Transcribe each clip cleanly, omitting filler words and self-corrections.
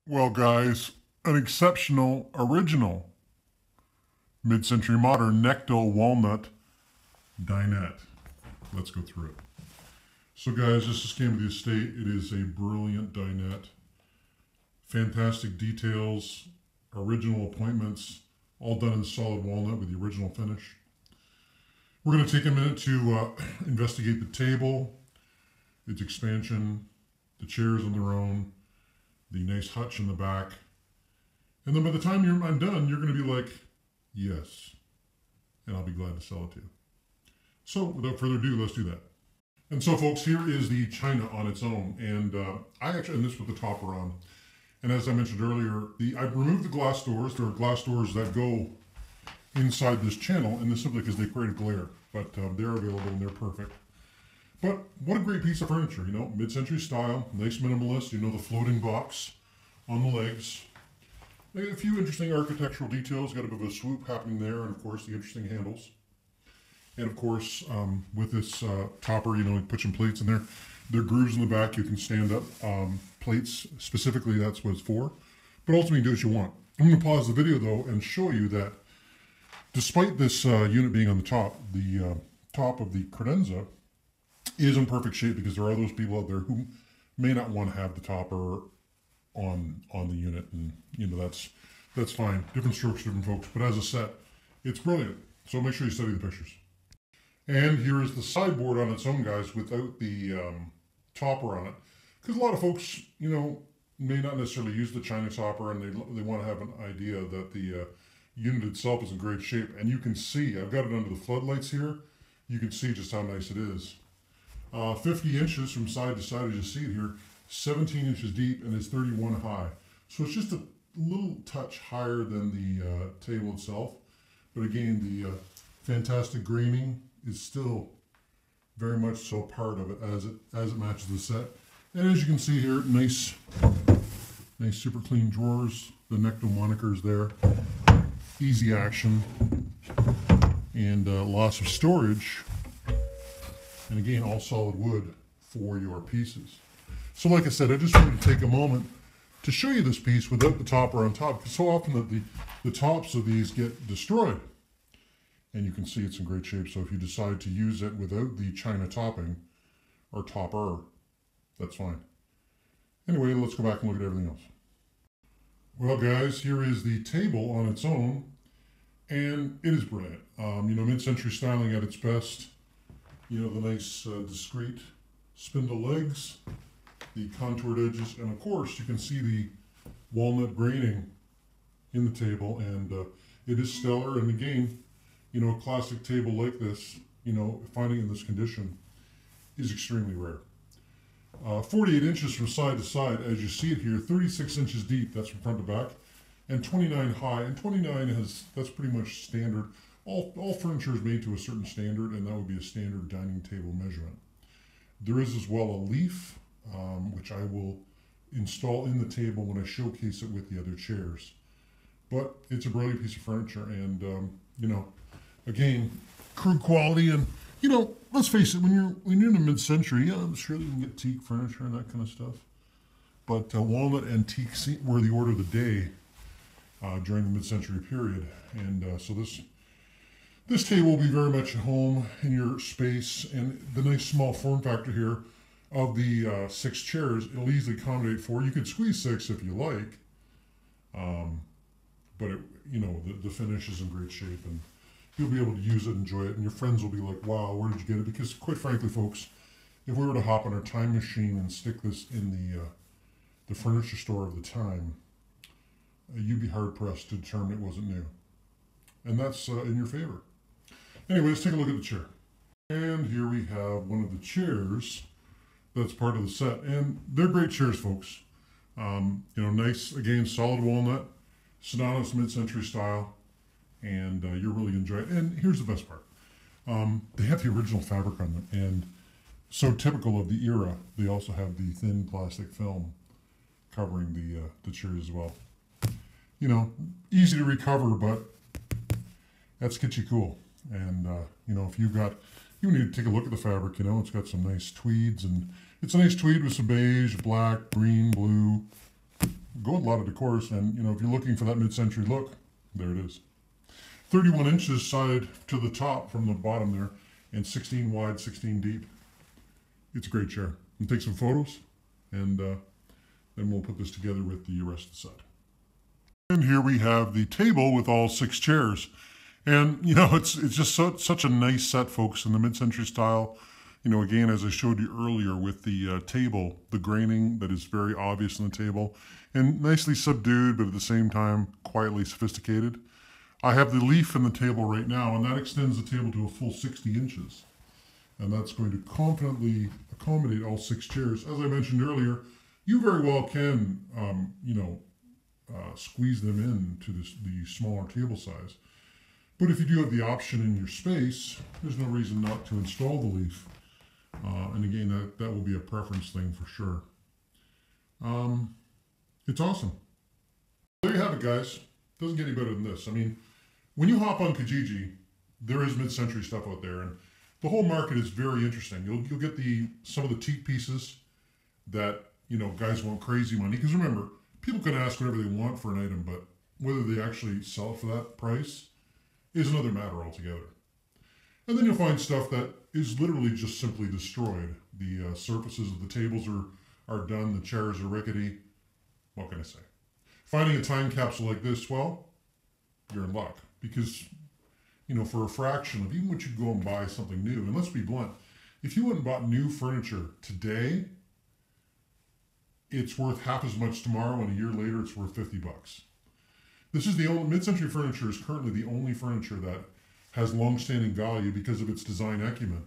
Well, guys, an exceptional, original, mid-century modern knechtel walnut dinette. Let's go through it. So, guys, this just came to the estate. It is a brilliant dinette. Fantastic details, original appointments, all done in solid walnut with the original finish. We're going to take a minute to investigate the table, its expansion, the chairs on their own, the nice hutch in the back. And then by the time I'm done, you're going to be like, yes. And I'll be glad to sell it to you. So without further ado, let's do that. And so, folks, here is the china on its own. And I actually, and this with the topper on. And as I mentioned earlier, I've removed the glass doors. There are glass doors that go inside this channel, and this simply because they create a glare. But they're available and they're perfect. But what a great piece of furniture, you know, mid-century style, nice minimalist, you know, the floating box on the legs. A few interesting architectural details, got a bit of a swoop happening there, and of course the interesting handles. And of course, with this topper, you know, you put some plates in there. There are grooves in the back, you can stand up plates, specifically that's what it's for. But ultimately do what you want. I'm going to pause the video though and show you that despite this unit being on the top of the credenza is in perfect shape, because there are those people out there who may not want to have the topper on the unit, and you know that's fine. Different strokes, different folks. But as a set, it's brilliant. So make sure you study the pictures. And here is the sideboard on its own, guys, without the topper on it, because a lot of folks, you know, may not necessarily use the china topper, and they want to have an idea that the unit itself is in great shape. And you can see, I've got it under the floodlights here. You can see just how nice it is. 50 inches from side to side, as you see it here, 17 inches deep, and is 31 high. So it's just a little touch higher than the table itself. But again, the fantastic graining is still very much so part of it as it matches the set. And as you can see here, nice super clean drawers. The knechtel monikers there. Easy action. And lots of storage. And again, all solid wood for your pieces. So like I said, I just wanted to take a moment to show you this piece without the topper on top, because so often that the tops of these get destroyed. And you can see it's in great shape. So if you decide to use it without the china topping or topper, that's fine. Anyway, let's go back and look at everything else. Well, guys, here is the table on its own, and it is brilliant. You know, mid-century styling at its best. You know, the nice discreet spindle legs, the contoured edges, and of course you can see the walnut graining in the table, and it is stellar. And again, you know, a classic table like this, you know, finding in this condition is extremely rare. 48 inches from side to side, as you see it here, 36 inches deep, that's from front to back, and 29 high, and 29 that's pretty much standard. All furniture is made to a certain standard, and that would be a standard dining table measurement. There is as well a leaf, which I will install in the table when I showcase it with the other chairs. But it's a brilliant piece of furniture, and you know, again, crude quality. And you know, let's face it, when you're in the mid-century, yeah, I'm sure you can get teak furniture and that kind of stuff. But walnut and teak were the order of the day during the mid-century period, and so this table will be very much at home in your space. And the nice small form factor here of the 6 chairs, it'll easily accommodate 4. You could squeeze 6 if you like, but you know, the finish is in great shape, and you'll be able to use it, enjoy it, and your friends will be like, wow, where did you get it? Because quite frankly, folks, if we were to hop on our time machine and stick this in the furniture store of the time, you'd be hard-pressed to determine it wasn't new. And that's in your favor. Anyway, let's take a look at the chair. And here we have one of the chairs that's part of the set. And they're great chairs, folks. You know, nice, again, solid walnut, synonymous mid-century style, and you'll really enjoy it. And here's the best part. They have the original fabric on them, and so typical of the era, they also have the thin plastic film covering the chairs as well. You know, easy to recover, but that's get you cool. And you know, if you need to take a look at the fabric, you know, it's got some nice tweeds, and it's a nice tweed with some beige, black, green, blue, go with a lot of decors, and if you're looking for that mid-century look, there it is. 31 inches side to the top from the bottom there, and 16 wide, 16 deep. It's a great chair. We'll take some photos, and then we'll put this together with the rest of the set. And here we have the table with all 6 chairs. And, it's just such a nice set, folks, in the mid-century style. Again, as I showed you earlier with the table, the graining that is very obvious on the table, and nicely subdued, but at the same time, quietly sophisticated. I have the leaf in the table right now, and that extends the table to a full 60 inches. And that's going to confidently accommodate all 6 chairs. As I mentioned earlier, you very well can, squeeze them into the smaller table size. But if you do have the option in your space, there's no reason not to install the leaf. And again, that will be a preference thing for sure. It's awesome. There you have it, guys. Doesn't get any better than this. I mean, when you hop on Kijiji, there is mid-century stuff out there, and the whole market is very interesting. You'll get some of the teak pieces that guys want crazy money, because remember, people can ask whatever they want for an item, but whether they actually sell it for that price is another matter altogether. And then you'll find stuff that is literally just simply destroyed. The surfaces of the tables are done, the chairs are rickety. What can I say? Finding a time capsule like this, well, you're in luck, because for a fraction of even what you go and buy something new, and let's be blunt, if you went and bought new furniture today, it's worth half as much tomorrow, and a year later it's worth $50. This is the only, mid-century furniture is currently the only furniture that has long-standing value because of its design acumen.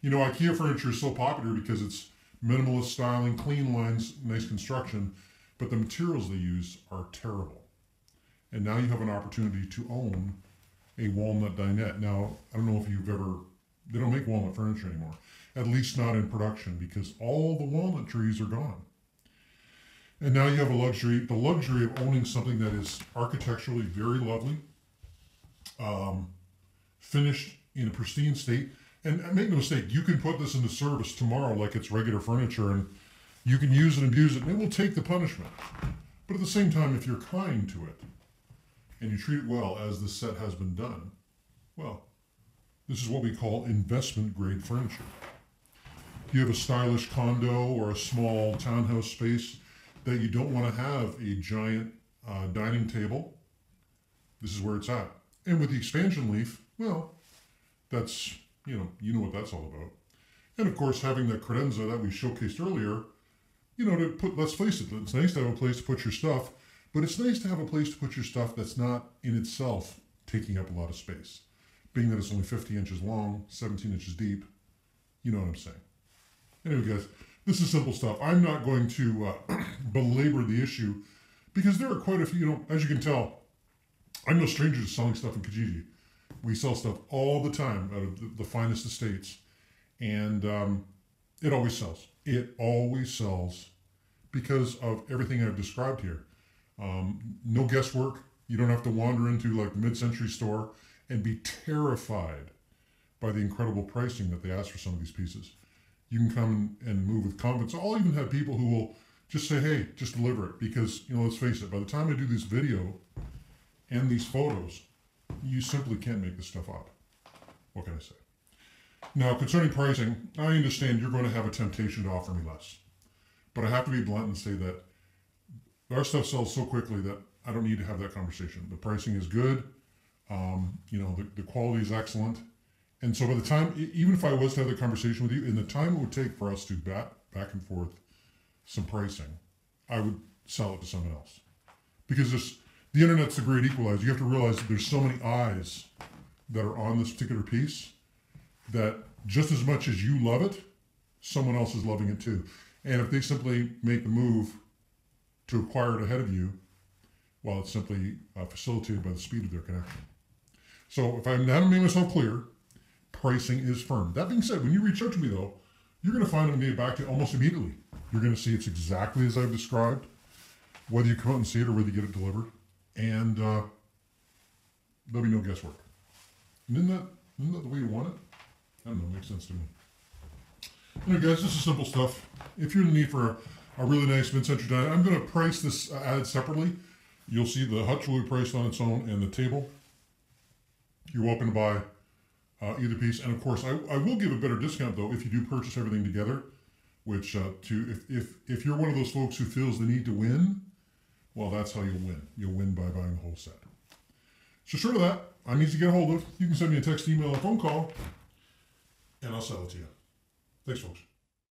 IKEA furniture is so popular because it's minimalist styling, clean lines, nice construction, but the materials they use are terrible. And now you have an opportunity to own a walnut dinette. Now, I don't know if they don't make walnut furniture anymore, at least not in production, because all the walnut trees are gone. And now you have the luxury of owning something that is architecturally very lovely, finished in a pristine state. And make no mistake, you can put this into service tomorrow like it's regular furniture, and you can use it and abuse it, and it will take the punishment. But at the same time, if you're kind to it, and you treat it well, as this set has been done, well, this is what we call investment-grade furniture. You have a stylish condo or a small townhouse space that you don't want to have a giant dining table. This is where it's at. And with the expansion leaf, well, that's, you know what that's all about. And of course, having the credenza that we showcased earlier, let's face it, it's nice to have a place to put your stuff, but it's nice to have a place to put your stuff that's not in itself taking up a lot of space. Being that it's only 50 inches long, 17 inches deep, you know what I'm saying. Anyway, guys, this is simple stuff. I'm not going to belabor the issue because there are quite a few, as you can tell, I'm no stranger to selling stuff in Kijiji. We sell stuff all the time out of the finest estates, and it always sells. It always sells because of everything I've described here. No guesswork. You don't have to wander into like the mid-century store and be terrified by the incredible pricing that they ask for some of these pieces. You can come and move with confidence. I'll even have people who will just say, hey, just deliver it. Because, let's face it, by the time I do this video and these photos, you simply can't make this stuff up. What can I say? Now, concerning pricing, I understand you're going to have a temptation to offer me less. But I have to be blunt and say that our stuff sells so quickly that I don't need to have that conversation. The pricing is good. The quality is excellent. And so by the time, even if I was to have the conversation with you, in the time it would take for us to bat back and forth some pricing, I would sell it to someone else. Because the internet's the great equalizer. You have to realize that there's so many eyes that are on this particular piece that just as much as you love it, someone else is loving it too. And if they simply make the move to acquire it ahead of you, well, it's simply facilitated by the speed of their connection. So if I haven't made myself clear, pricing is firm. That being said, when you reach out to me though, you're going to find I'm going to get back to you almost immediately. You're going to see it's exactly as I've described, whether you come out and see it or whether you get it delivered. And there'll be no guesswork. And isn't that the way you want it? I don't know, it makes sense to me. Anyway, guys, this is simple stuff. If you're in the need for a really nice mid-century dinette. I'm going to price this ad separately. You'll see the hutch will be priced on its own and the table. You're welcome to buy either piece. And of course, I will give a better discount though if you do purchase everything together. Which if you're one of those folks who feels the need to win, well, that's how you'll win. You'll win by buying the whole set. So short of that, I'm easy to get a hold of. You can send me a text, email, or phone call, and I'll sell it to you. Thanks, folks.